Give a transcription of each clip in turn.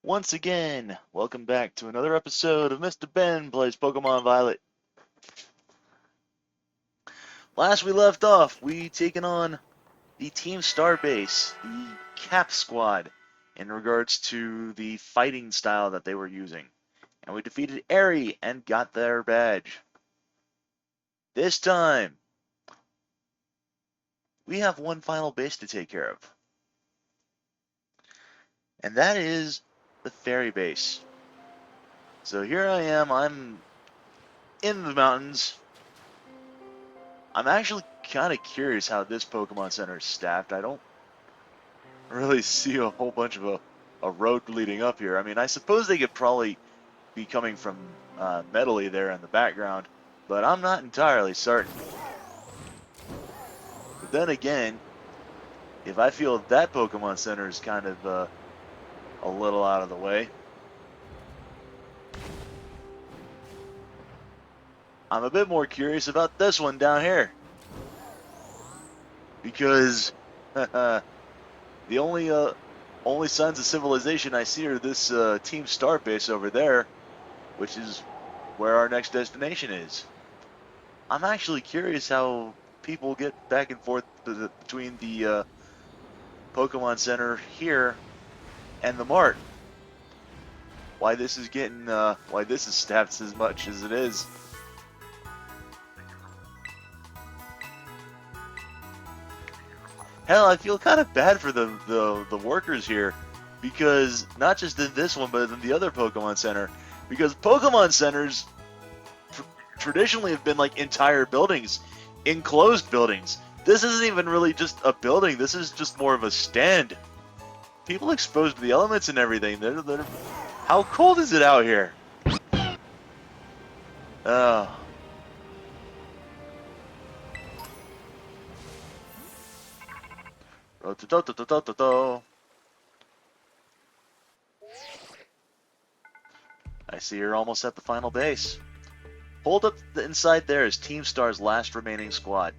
Once again, welcome back to another episode of Mr. Ben Plays Pokemon Violet. Last we left off, we taken on the Team Starbase, the Cap Squad, in regards to the fighting style that they were using. And we defeated Eri and got their badge. This time, we have one final base to take care of. And that is the Fairy Base. So here I am, I'm in the mountains. I'm actually kind of curious how this Pokemon Center is staffed. I don't really see a whole bunch of a road leading up here. I mean, I suppose they could probably be coming from Medley there in the background, but I'm not entirely certain. But then again, if I feel that Pokemon Center is kind of a little out of the way, I'm a bit more curious about this one down here. Because the only signs of civilization I see are this Team Starbase over there, which is where our next destination is. I'm actually curious how people get back and forth between the Pokemon Center here and the Mart. Why this is staffed as much as it is. Hell, I feel kind of bad for the workers here, because not just in this one, but in the other Pokemon Center, because Pokemon Centers traditionally have been like entire buildings, enclosed buildings. This isn't even really just a building. This is just more of a stand. People exposed to the elements and everything. How cold is it out here? Oh. I see you're almost at the final base. Hold up inside there is Team Star's last remaining squad.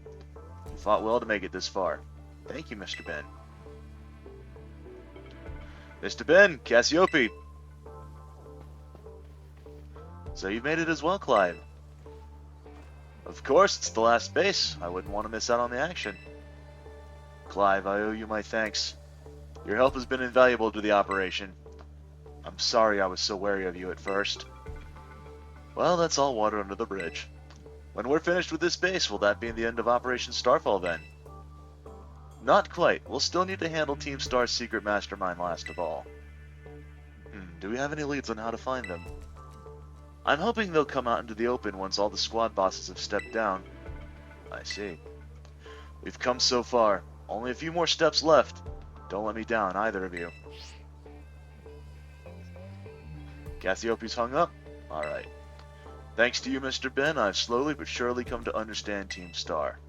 You fought well to make it this far. Thank you, Mr. Ben. Mr. Ben, Cassiope. So you made it as well, Clive. Of course, it's the last base. I wouldn't want to miss out on the action. Clive, I owe you my thanks. Your help has been invaluable to the operation. I'm sorry I was so wary of you at first. Well, that's all water under the bridge. When we're finished with this base, will that be the end of Operation Starfall then? Not quite. We'll still need to handle Team Star's secret mastermind last of all. Do we have any leads on how to find them? I'm hoping they'll come out into the open once all the squad bosses have stepped down. I see. We've come so far. Only a few more steps left. Don't let me down, either of you. Cassiopei's hung up? Alright. Thanks to you, Mr. Ben, I've slowly but surely come to understand Team Star.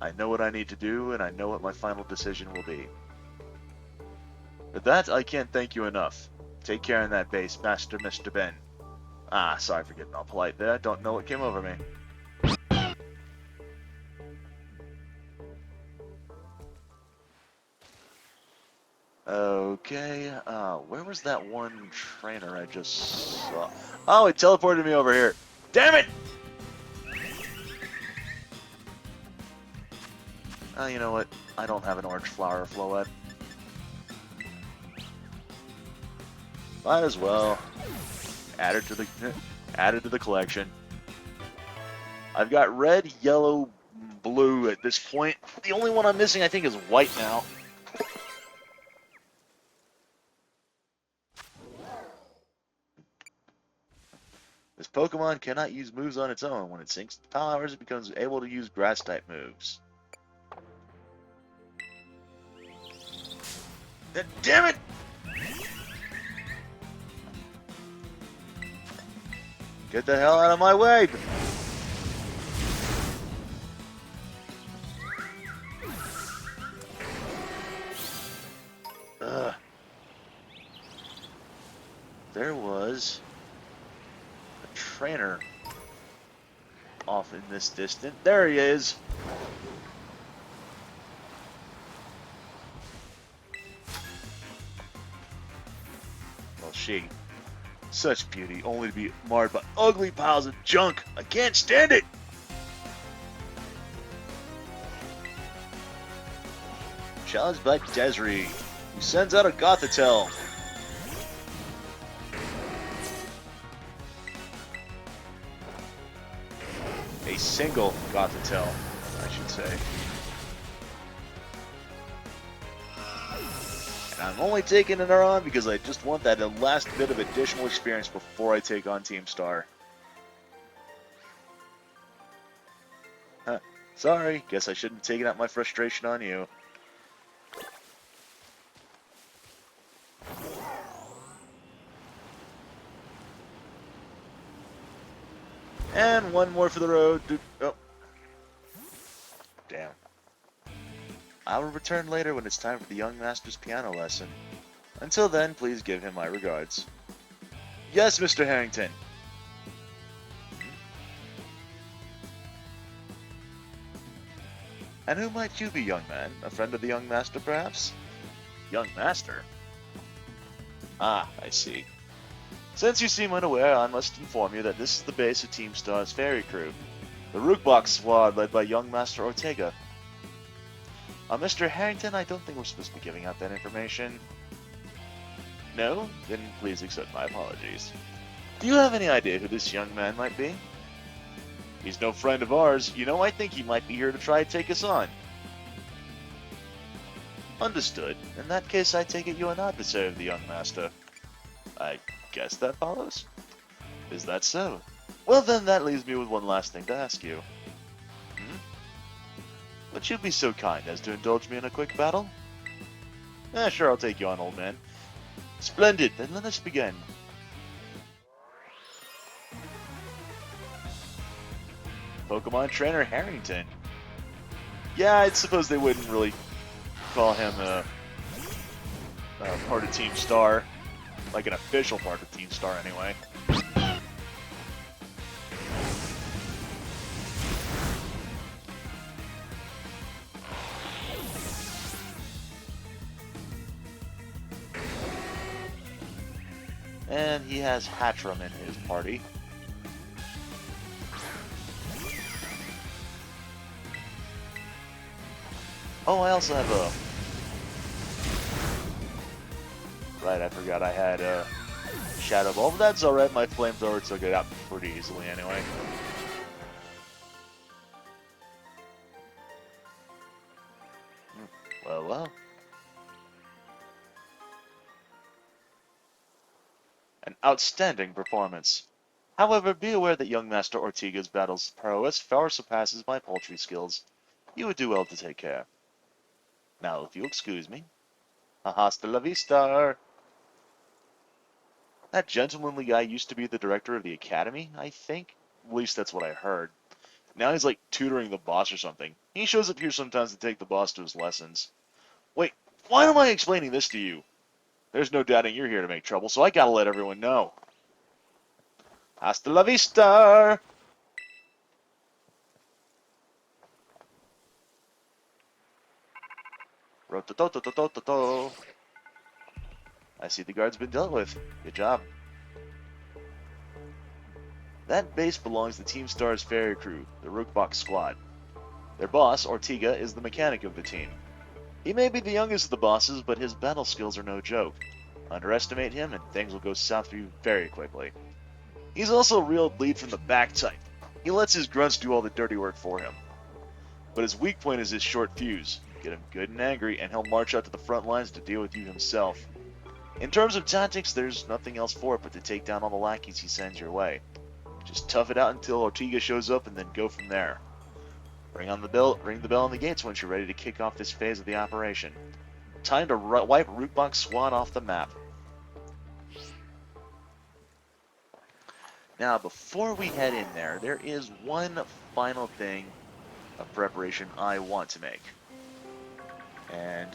I know what I need to do, and I know what my final decision will be. For that, I can't thank you enough. Take care in that base, Master Mr. Ben. Ah, sorry for getting all polite there. Don't know what came over me. Okay, where was that one trainer I just saw? Oh, it teleported me over here. Damn it! You know what? I don't have an orange flower Floette. Might as well add it to the collection. I've got red, yellow, blue at this point. The only one I'm missing, I think, is white now. This Pokemon cannot use moves on its own. When it sinks its powers, it becomes able to use Grass-type moves. Damn it! Get the hell out of my way! Ugh. There was a trainer off in this distance. There he is! will she. Such beauty, only to be marred by ugly piles of junk. I can't stand it! Challenged by Desri, who sends out a Gothitelle. A single Gothitelle, I should say. And I'm only taking her on because I just want that last bit of additional experience before I take on Team Star. Huh. Sorry, guess I shouldn't have taken out my frustration on you. And one more for the road. Oh. Damn. I will return later when it's time for the young master's piano lesson. Until then, please give him my regards. Yes, Mr. Harrington. And who might you be, young man? A friend of the young master, perhaps? Young master? Ah, I see. Since you seem unaware, I must inform you that this is the base of Team Star's ferry crew. The Rookbox squad led by young Master Ortega. Mr. Harrington, I don't think we're supposed to be giving out that information. No? Then please accept my apologies. Do you have any idea who this young man might be? He's no friend of ours. You know, I think he might be here to try to take us on. Understood. In that case, I take it you're an adversary of the young master. I guess that follows. Is that so? Well then, that leaves me with one last thing to ask you. Would you be so kind as to indulge me in a quick battle? Sure, I'll take you on, old man. Splendid, then let us begin. Pokemon Trainer Harrington. Yeah, I suppose they wouldn't really call him a part of Team Star. Like an official part of Team Star, anyway. And he has Hatchram in his party. Oh, I also have a... Right, I forgot I had a Shadow Ball, but that's alright, my Flamethrower took it out pretty easily anyway. Well, well. An outstanding performance. However, be aware that young Master Ortega's battle's prowess far surpasses my paltry skills. You would do well to take care. Now, if you'll excuse me. Hasta la vista! That gentlemanly guy used to be the director of the academy, I think? At least that's what I heard. Now he's like tutoring the boss or something. He shows up here sometimes to take the boss to his lessons. Wait, why am I explaining this to you? There's no doubting you're here to make trouble, so I gotta let everyone know. Hasta la vista! Rototototototo. I see the guard's been dealt with. Good job. That base belongs to Team Star's ferry crew, the Rookbox squad. Their boss, Ortega, is the mechanic of the team. He may be the youngest of the bosses, but his battle skills are no joke. Underestimate him and things will go south for you very quickly. He's also a real lead from the back type. He lets his grunts do all the dirty work for him. But his weak point is his short fuse. Get him good and angry, and he'll march out to the front lines to deal with you himself. In terms of tactics, there's nothing else for it but to take down all the lackeys he sends your way. Just tough it out until Ortega shows up and then go from there. Ring the bell on the gates once you're ready to kick off this phase of the operation. Time to wipe Rookbox Squad off the map. Now, before we head in there is one final thing of preparation I want to make. And,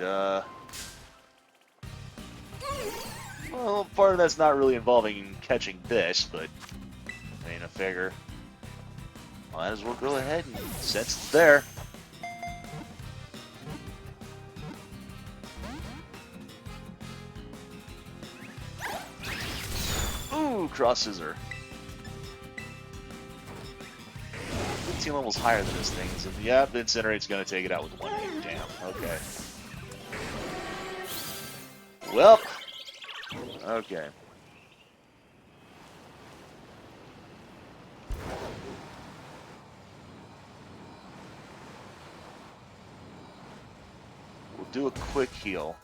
well, part of that's not really involving catching this, but I mean, I figure might as well go ahead and since it's there. Ooh, cross scissor. 15 levels higher than this thing. So, yeah, the Incinerate's gonna take it out with one hit. Damn. Okay. Well. Okay. We'll do a quick heal.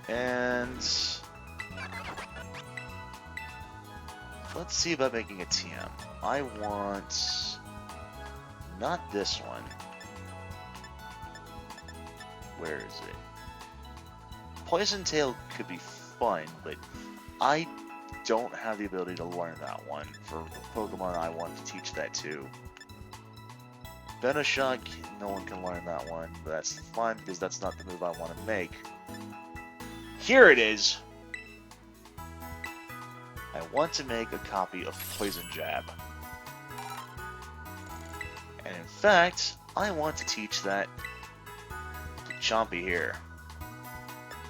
And let's see about making a TM. I want not this one. Where is it? Poison Tail could be fun, but I don't have the ability to learn that one for the Pokemon I want to teach that to. Venoshock, no one can learn that one, but that's fine because that's not the move I want to make. Here it is! I want to make a copy of Poison Jab. And in fact, I want to teach that to Chompy here.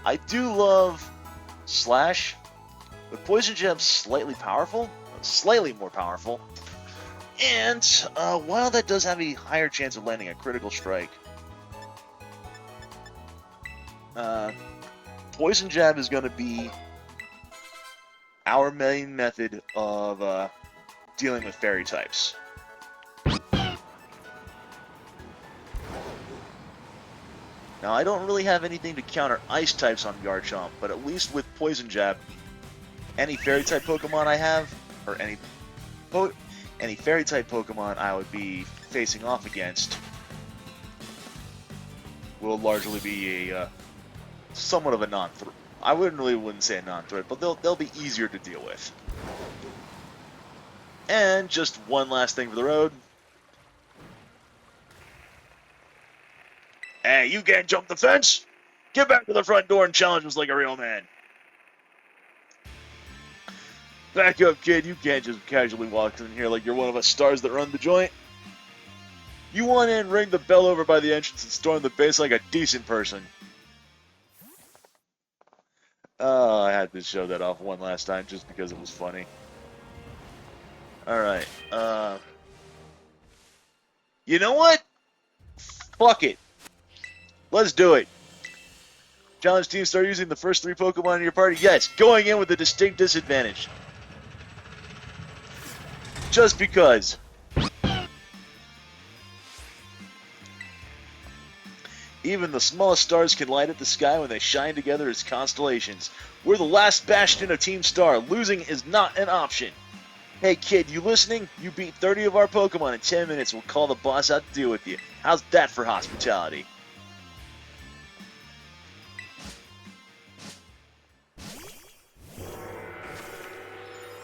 I do love Slash, but Poison Jab's slightly more powerful. And while that does have a higher chance of landing a critical strike, Poison Jab is going to be our main method of dealing with fairy types. Now, I don't really have anything to counter ice types on Garchomp, but at least with Poison Jab, any fairy type Pokemon I have, or any fairy type Pokemon I would be facing off against, will largely be a somewhat of a non-threat. I wouldn't say a non-threat, but they'll be easier to deal with. And just one last thing for the road. Hey, you can't jump the fence! Get back to the front door and challenge us like a real man. Back up, kid. You can't just casually walk in here like you're one of us stars that run the joint. You want in, ring the bell over by the entrance, and storm the base like a decent person. Oh, I had to show that off one last time just because it was funny. Alright, you know what? Fuck it. Let's do it. Challenge team, start using the first 3 Pokemon in your party. Yes, going in with a distinct disadvantage. Just because. Even the smallest stars can light up the sky when they shine together as constellations. We're the last bastion of Team Star. Losing is not an option. Hey kid, you listening? You beat 30 of our Pokemon in 10 minutes. We'll call the boss out to deal with you. How's that for hospitality?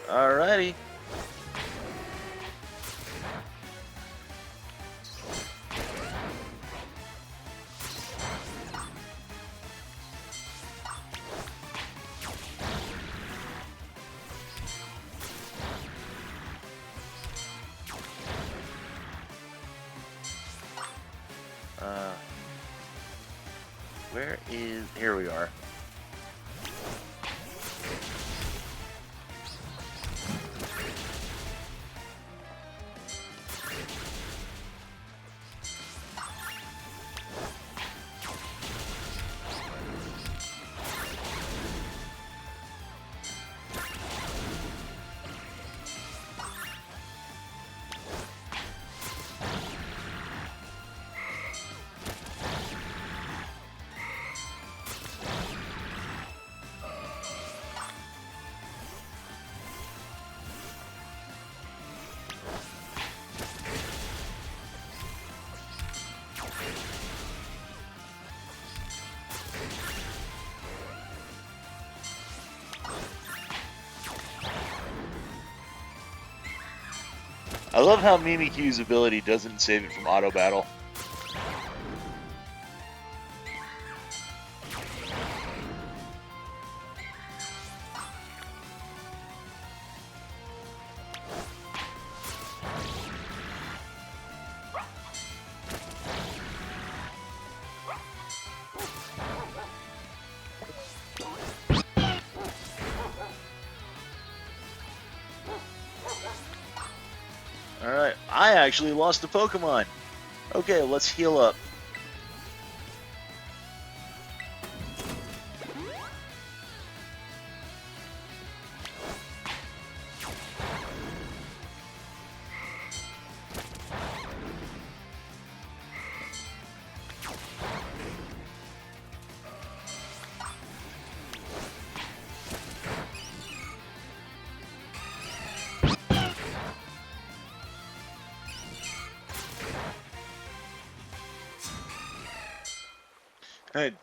Alrighty. Where is... Here we are. I love how Mimikyu's ability doesn't save it from auto battle. actually lost a Pokemon. Okay, let's heal up.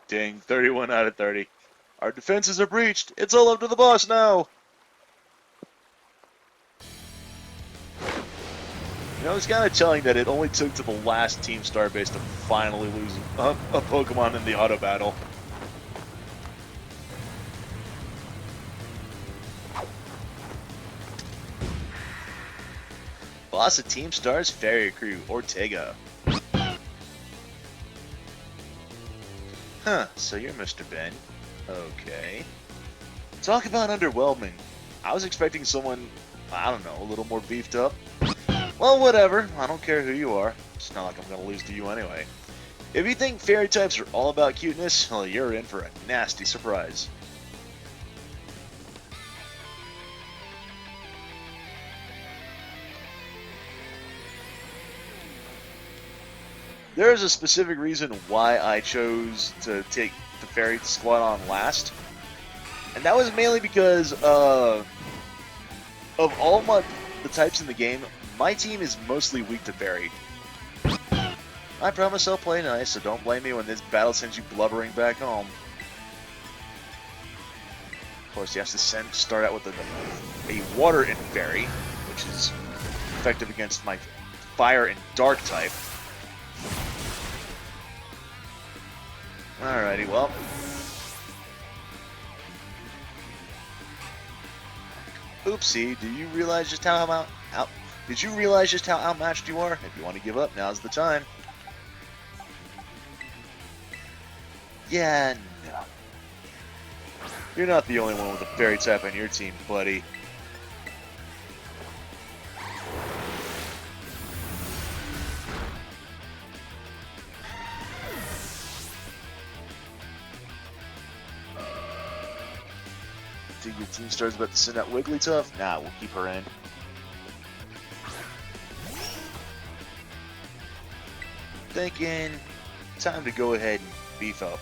Dang, 31 out of 30. Our defenses are breached. It's all up to the boss now. You know, it's kind of telling that it only took to the last Team Starbase to finally lose a Pokemon in the auto battle. Boss of Team Star's Fairy Crew, Ortega. Huh, so you're Mr. Ben. Okay. Talk about underwhelming. I was expecting someone, I don't know, a little more beefed up. Well, whatever. I don't care who you are. It's not like I'm going to lose to you anyway. If you think fairy types are all about cuteness, well, you're in for a nasty surprise. There is a specific reason why I chose to take the fairy squad on last. And that was mainly because of all the types in the game, my team is mostly weak to fairy. I promise I'll play nice, so don't blame me when this battle sends you blubbering back home. Of course, you have to start out with a water and fairy, which is effective against my fire and dark type. Alrighty, well. Oopsie, did you realize just how outmatched you are? If you want to give up, now's the time. Yeah, no. You're not the only one with a fairy type on your team, buddy. Think your Team Star's about to send out Wigglytuff? Nah, we'll keep her in. Thinking, time to go ahead and beef up.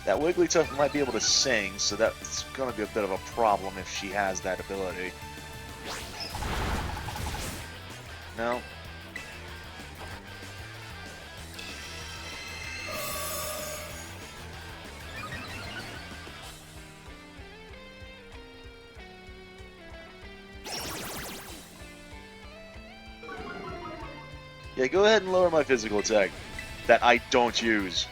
That Wigglytuff might be able to sing, so that's going to be a bit of a problem if she has that ability. No? Yeah, go ahead and lower my physical attack that I don't use.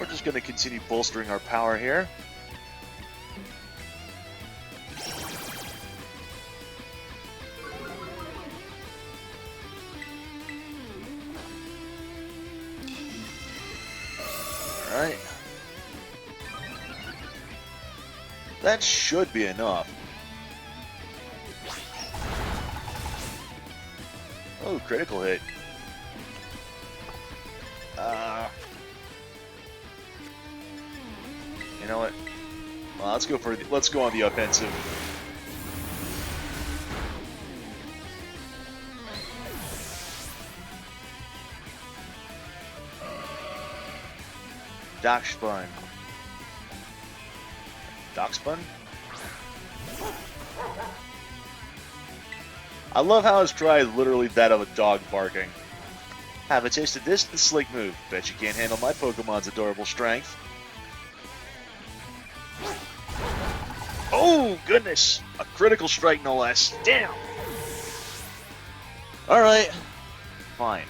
We're just going to continue bolstering our power here. Alright. That should be enough. Oh, critical hit. You know what? Well, let's go on the offensive. Darkspun. Darkspun? I love how his cry is literally that of a dog barking. Have a taste of this, the slick move. Bet you can't handle my Pokemon's adorable strength. Oh, goodness! A critical strike, no less. Damn! Alright. Fine.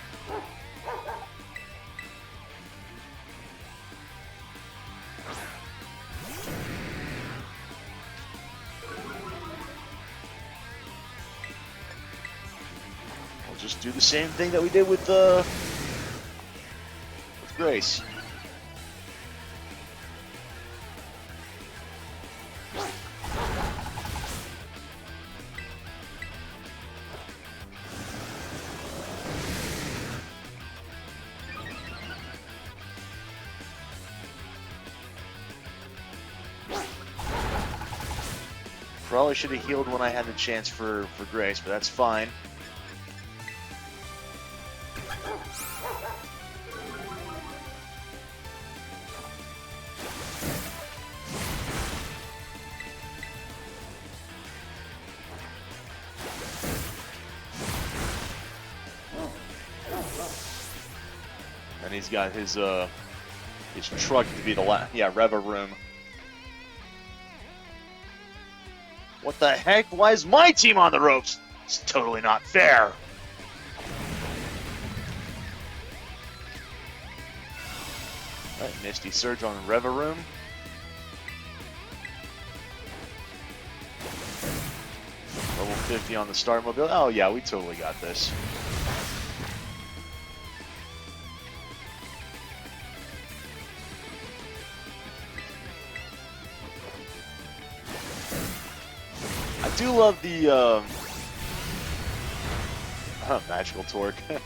just do the same thing that we did with Grace. Probably should have healed when I had the chance for Grace, but that's fine. And he's got his truck to be the Revaroom. What the heck? Why is my team on the ropes? It's totally not fair. Alright, Misty Surge on Revaroom. Level 50 on the Starmobile. Oh yeah, we totally got this. I do love the magical torque. I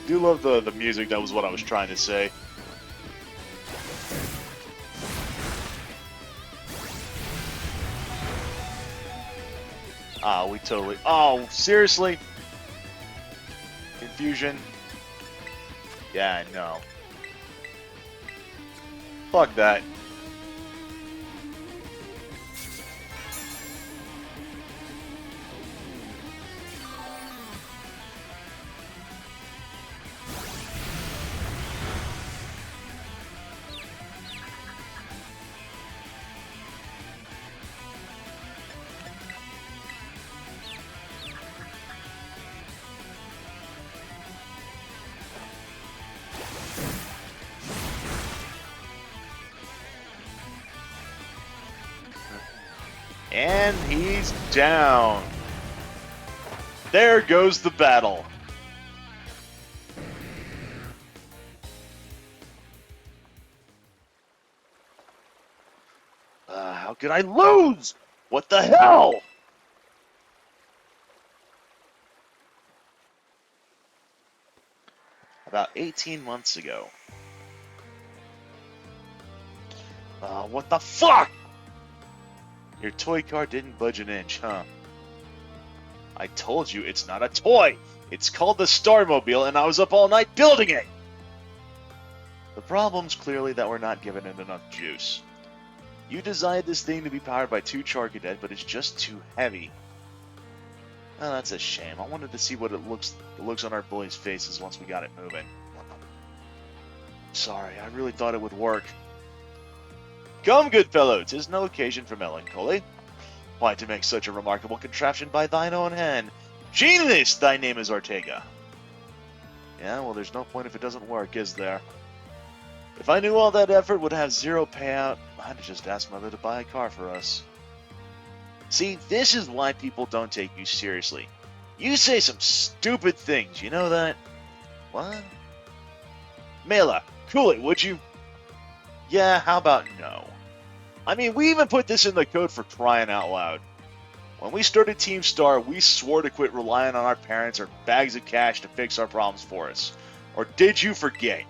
do love the music. That was what I was trying to say. Ah, we totally. Oh, seriously? Confusion. Yeah, I know. Fuck that. And he's down. There goes the battle. How could I lose? What the hell? About 18 months ago. What the fuck? Your toy car didn't budge an inch, huh? I told you it's not a toy. It's called the Starmobile, and I was up all night building it. The problem's clearly that we're not giving it enough juice. You designed this thing to be powered by 2 Charcadet, but it's just too heavy. Oh, that's a shame. I wanted to see what it looks on our boys' faces once we got it moving. Sorry, I really thought it would work. Come, good fellow, 'tis no occasion for melancholy. Why, to make such a remarkable contraption by thine own hand. Genius, thy name is Ortega. Yeah, well, there's no point if it doesn't work, is there? If I knew all that effort would have 0 payout, I'd just ask Mother to buy a car for us. See, this is why people don't take you seriously. You say some stupid things, you know that? What? Mela, cool it, would you? Yeah, how about no? I mean, we even put this in the code for crying out loud. When we started Team Star, we swore to quit relying on our parents or bags of cash to fix our problems for us. Or did you forget?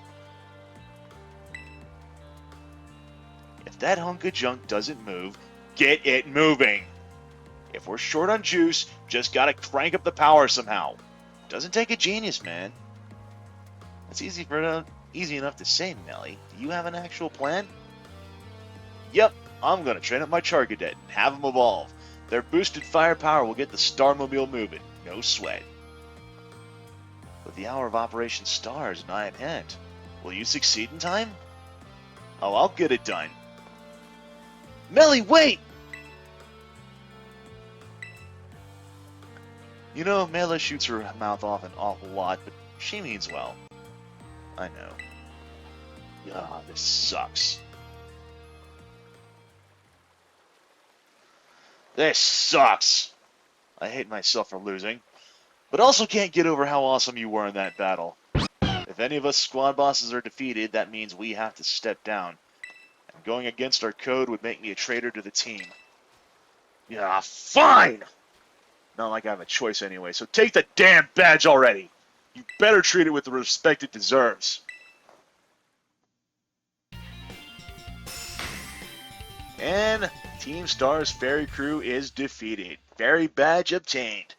If that hunk of junk doesn't move, get it moving. If we're short on juice, just gotta crank up the power somehow. Doesn't take a genius, man. That's easy enough to say, Melly. Do you have an actual plan? Yep, I'm gonna train up my Charcadet and have them evolve. Their boosted firepower will get the Starmobile moving. No sweat. But the hour of Operation Star is nigh at hand. Will you succeed in time? Oh, I'll get it done. Melly, wait! You know, Mela shoots her mouth off an awful lot, but she means well. I know. Ah, this sucks. This sucks. I hate myself for losing, but also can't get over how awesome you were in that battle. If any of us squad bosses are defeated, that means we have to step down. And going against our code would make me a traitor to the team. Yeah, fine! Not like I have a choice anyway, so take the damn badge already! You better treat it with the respect it deserves. And Team Star's ferry crew is defeated. Ferry badge obtained.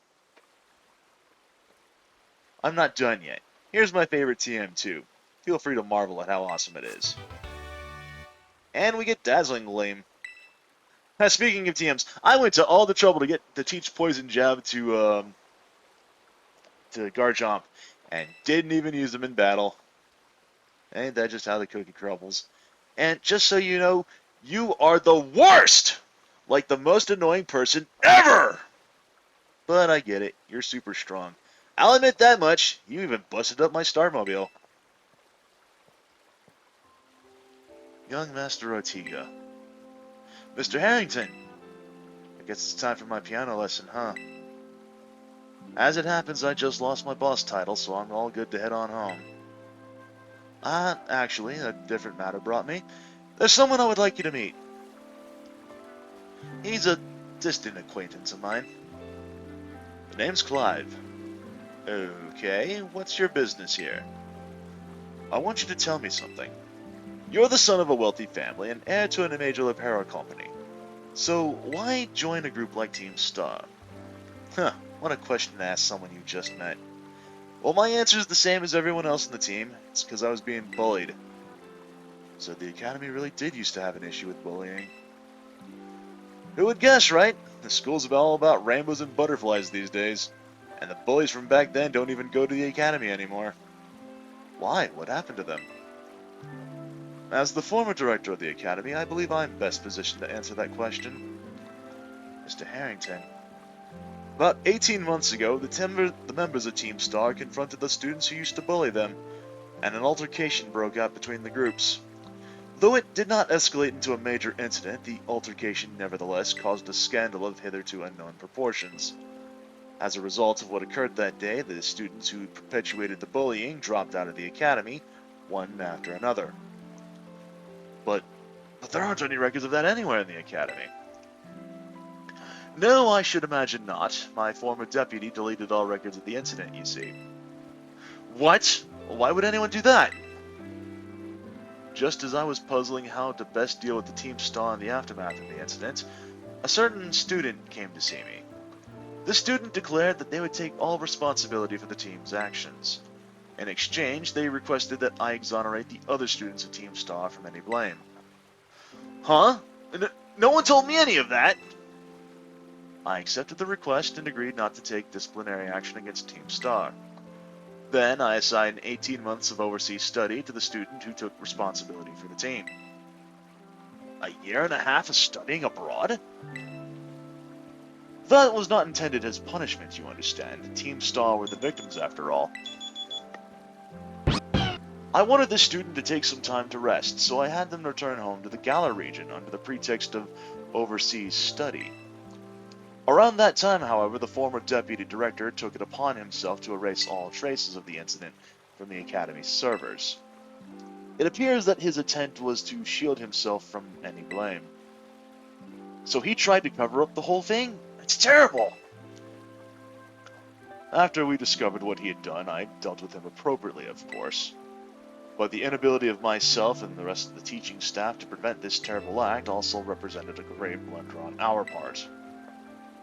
I'm not done yet. Here's my favorite TM2. Feel free to marvel at how awesome it is. And we get Dazzling Gleam. Now, speaking of TMs, I went to all the trouble to teach Poison Jab to Garchomp, and didn't even use them in battle. Ain't that just how the cookie crumbles? And just so you know, you are the worst! Like the most annoying person ever! But I get it, you're super strong. I'll admit that much, you even busted up my Starmobile. Young Master Ortega. Mr. Harrington! I guess it's time for my piano lesson, huh? As it happens, I just lost my boss title, so I'm all good to head on home. Actually, a different matter brought me. There's someone I would like you to meet. He's a distant acquaintance of mine. The name's Clive. Okay, what's your business here? I want you to tell me something. You're the son of a wealthy family and heir to a major apparel company. So why join a group like Team Star? Huh, what a question to ask someone you just met. Well, my answer is the same as everyone else in the team. It's because I was being bullied. So the Academy really did used to have an issue with bullying. Who would guess, right? The school's all about rainbows and butterflies these days. And the bullies from back then don't even go to the Academy anymore. Why? What happened to them? As the former director of the Academy, I believe I'm best positioned to answer that question. Mr. Harrington. About 18 months ago, the members of Team Star confronted the students who used to bully them, and an altercation broke out between the groups. Though it did not escalate into a major incident, the altercation nevertheless caused a scandal of hitherto unknown proportions. As a result of what occurred that day, the students who perpetuated the bullying dropped out of the Academy, one after another. But there aren't any records of that anywhere in the Academy. No, I should imagine not. My former deputy deleted all records of the incident, you see. What? Why would anyone do that? Just as I was puzzling how to best deal with the Team Star in the aftermath of the incident, a certain student came to see me. The student declared that they would take all responsibility for the team's actions. In exchange, they requested that I exonerate the other students of Team Star from any blame. Huh? No one told me any of that! I accepted the request and agreed not to take disciplinary action against Team Star. Then I assigned 18 months of overseas study to the student who took responsibility for the team. A year and a half of studying abroad? That was not intended as punishment, you understand. Team Star were the victims, after all. I wanted the student to take some time to rest, so I had them return home to the Galar region under the pretext of overseas study. Around that time, however, the former deputy director took it upon himself to erase all traces of the incident from the Academy's servers. It appears that his intent was to shield himself from any blame. So he tried to cover up the whole thing? It's terrible! After we discovered what he had done, I dealt with him appropriately, of course. But the inability of myself and the rest of the teaching staff to prevent this terrible act also represented a grave blunder on our part.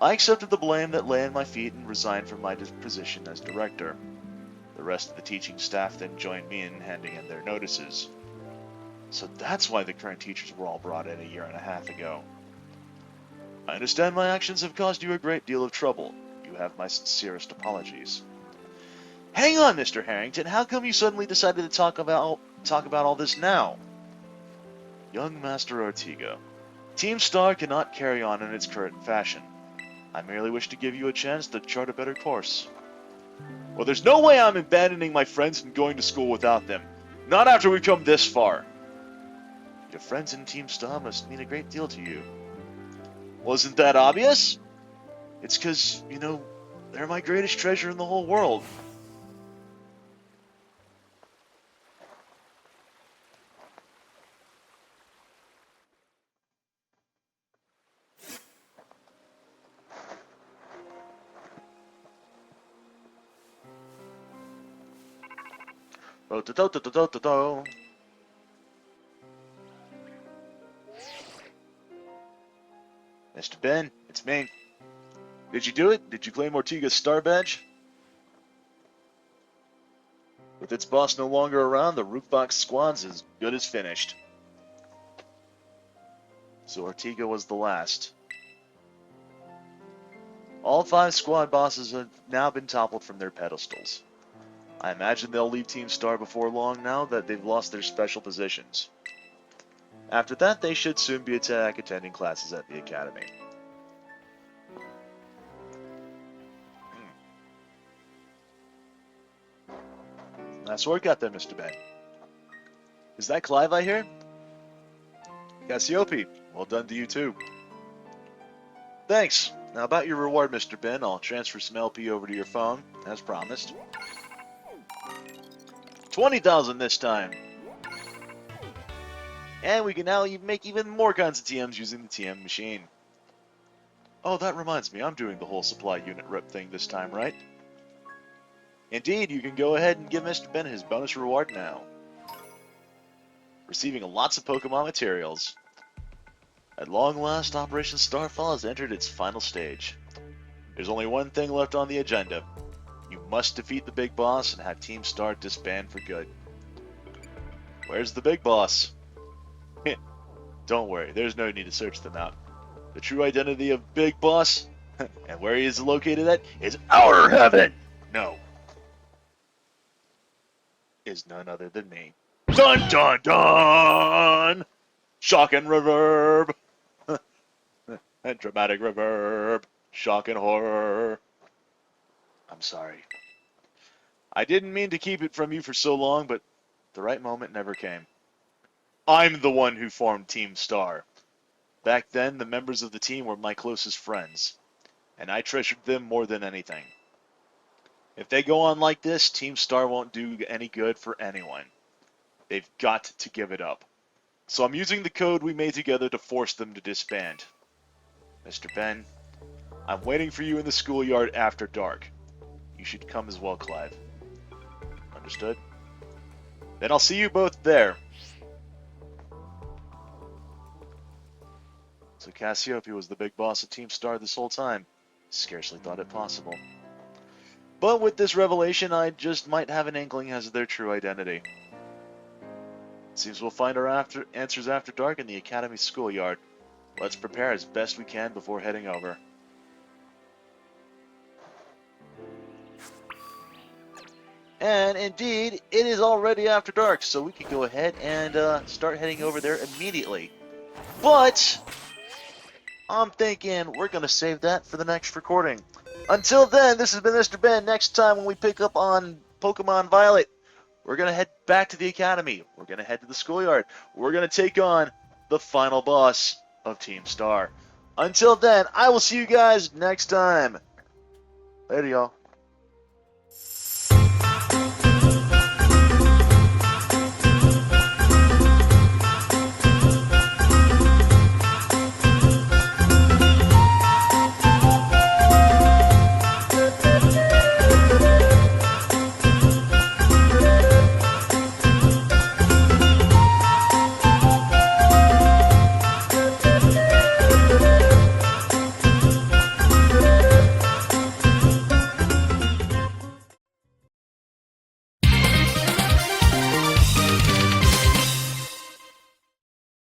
I accepted the blame that lay at my feet and resigned from my position as director. The rest of the teaching staff then joined me in handing in their notices. So that's why the current teachers were all brought in a year and a half ago. I understand my actions have caused you a great deal of trouble. You have my sincerest apologies. Hang on, Mr. Harrington. How come you suddenly decided to talk about all this now? Young Master Ortega, Team Star cannot carry on in its current fashion. I merely wish to give you a chance to chart a better course. Well, there's no way I'm abandoning my friends and going to school without them. Not after we've come this far. Your friends in Team Star must mean a great deal to you. Wasn't that obvious? It's because, you know, they're my greatest treasure in the whole world. Oh, Mr. Ben, it's me. Did you do it? Did you claim Ortiga's star badge? With its boss no longer around, the Rookbox squad's as good as finished. So Ortiga was the last. All 5 squad bosses have now been toppled from their pedestals. I imagine they'll leave Team Star before long now that they've lost their special positions. After that, they should soon be attending classes at the academy. Nice work out there, Mr. Ben. Is that Clive I hear? Cassiope, well done to you too. Thanks. Now about your reward, Mr. Ben, I'll transfer some LP over to your phone, as promised. 20,000 this time. And we can now make even more kinds of TMs using the TM machine. Oh, that reminds me, I'm doing the whole supply unit rep thing this time, right? Indeed, you can go ahead and give Mr. Ben his bonus reward now. Receiving lots of Pokemon materials. At long last, Operation Starfall has entered its final stage. There's only one thing left on the agenda. You must defeat the big boss and have Team Star disband for good. Where's the big boss? Don't worry, there's no need to search them out. The true identity of Big Boss, and where he is located at, is Outer Heaven! No. Is none other than me. Dun dun dun! Shock and reverb! And dramatic reverb. Shock and horror. I'm sorry. I didn't mean to keep it from you for so long, but the right moment never came. I'm the one who formed Team Star. Back then, the members of the team were my closest friends, and I treasured them more than anything. If they go on like this, Team Star won't do any good for anyone. They've got to give it up. So I'm using the code we made together to force them to disband. Mr. Ben, I'm waiting for you in the schoolyard after dark. You should come as well, Clive. Understood? Then I'll see you both there. So Cassiope was the big boss of Team Star this whole time. Scarcely thought it possible. But with this revelation, I just might have an inkling as to their true identity. Seems we'll find our answers after dark in the Academy schoolyard. Let's prepare as best we can before heading over. And indeed, it is already after dark, so we can go ahead and start heading over there immediately. But I'm thinking we're going to save that for the next recording. Until then, this has been Mr. Ben. Next time when we pick up on Pokemon Violet, we're going to head back to the Academy. We're going to head to the schoolyard. We're going to take on the final boss of Team Star. Until then, I will see you guys next time. Later, y'all.